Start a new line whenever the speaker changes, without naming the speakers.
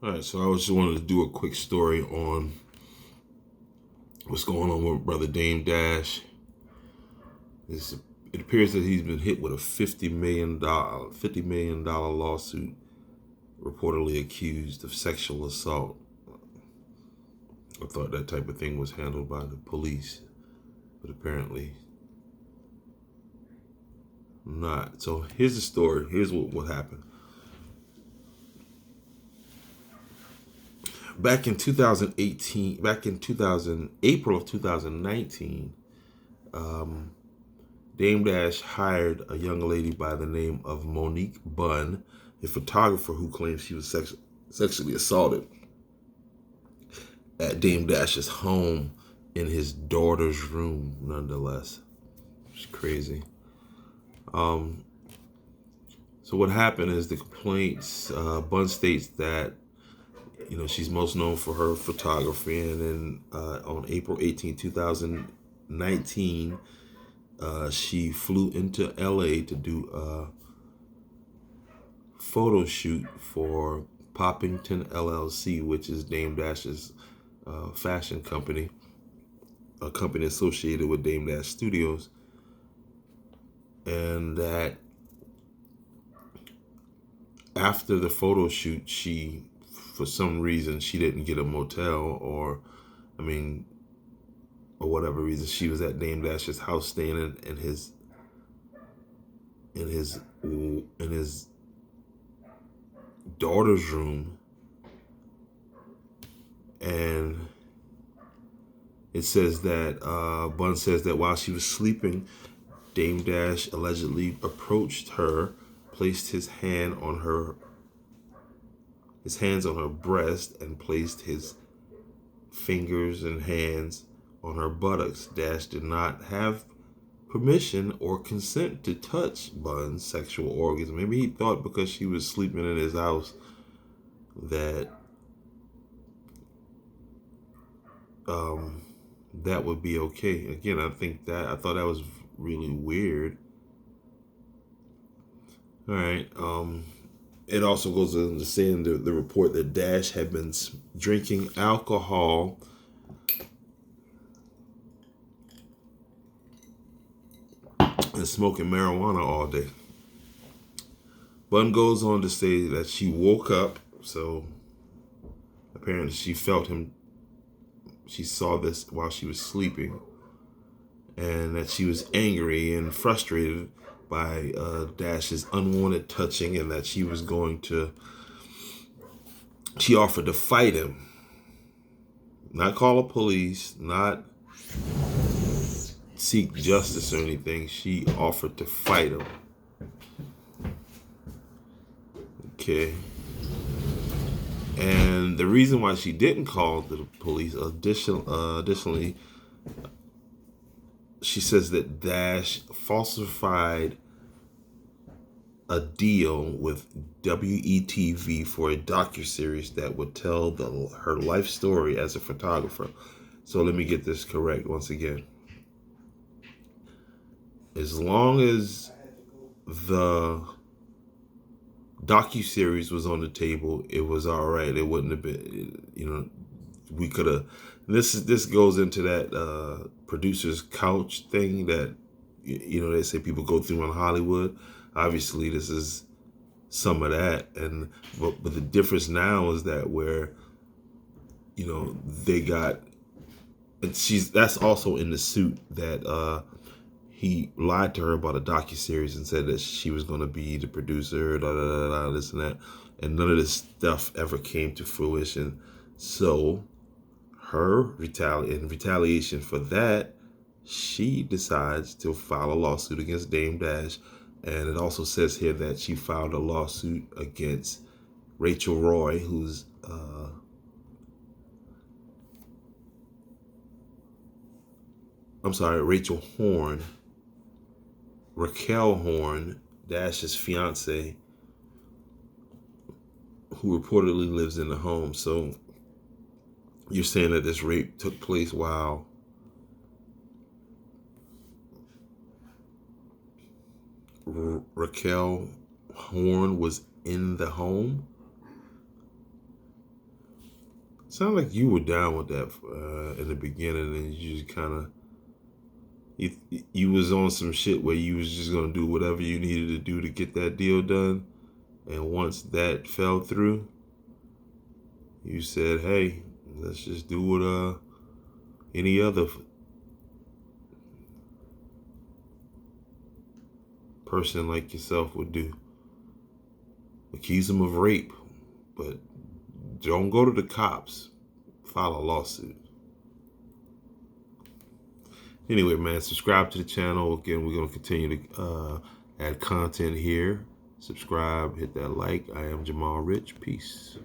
All right, so I just wanted to do a quick story on what's going on with Brother Dame Dash. It's, it appears that he's been hit with a $50 million lawsuit, reportedly accused of sexual assault. I thought that type of thing was handled by the police, but apparently not. So here's the story. Here's what happened. Back in 2018, April of 2019, Dame Dash hired a young lady by the name of Monique Bunn, a photographer who claims she was sexually assaulted at Dame Dash's home in his daughter's room, nonetheless. It's crazy. So what happened is the complaints, Bunn states that, she's most known for her photography, and then on April 18, 2019, she flew into LA to do a photo shoot for Poppington LLC, which is Dame Dash's fashion company, a company associated with Dame Dash Studios. And that after the photo shoot, for some reason, she didn't get a motel, or whatever reason, she was at Dame Dash's house, staying in his daughter's room. And it says that Bunn says that while she was sleeping, Dame Dash allegedly approached her, placed his hands on her breast, and placed his fingers and hands on her buttocks. Dash did not have permission or consent to touch Bunn's sexual organs. Maybe he thought because she was sleeping in his house that that would be okay. Again, I thought that was really weird. All right. It also goes on to say in the report that Dash had been drinking alcohol and smoking marijuana all day. Bunn goes on to say that she woke up, so apparently she felt him. She saw this while she was sleeping, and that she was angry and frustrated by Dash's unwanted touching, and that she offered to fight him. Not call the police, not seek justice or anything. She offered to fight him. Okay. And the reason why she didn't call the police, additionally, she says that Dash falsified a deal with WETV for a docuseries that would tell her life story as a photographer. So let me get this correct once again. As long as the docuseries was on the table, it was all right. It wouldn't have been, we could have. This goes into that producer's couch thing that they say people go through in Hollywood. Obviously, this is some of that, but the difference now is that where they got, and that's also in the suit that he lied to her about a docuseries and said that she was going to be the producer, this and that, and none of this stuff ever came to fruition. So in retaliation for that, she decides to file a lawsuit against Dame Dash. And it also says here that she filed a lawsuit against Rachel Roy, who's Rachel Horn, Raquel Horn, Dash's fiance, who reportedly lives in the home. So you're saying that this rape took place while Raquel Horn was in the home? Sound like you were down with that in the beginning, and you just kind of you was on some shit where you was just gonna do whatever you needed to do to get that deal done. And once that fell through, you said, "Hey, let's just do what any other person like yourself would do. Accuse them of rape, but don't go to the cops. File a lawsuit." Anyway, man, subscribe to the channel. Again, we're going to continue to add content here. Subscribe, hit that like. I am Jamal Rich. Peace.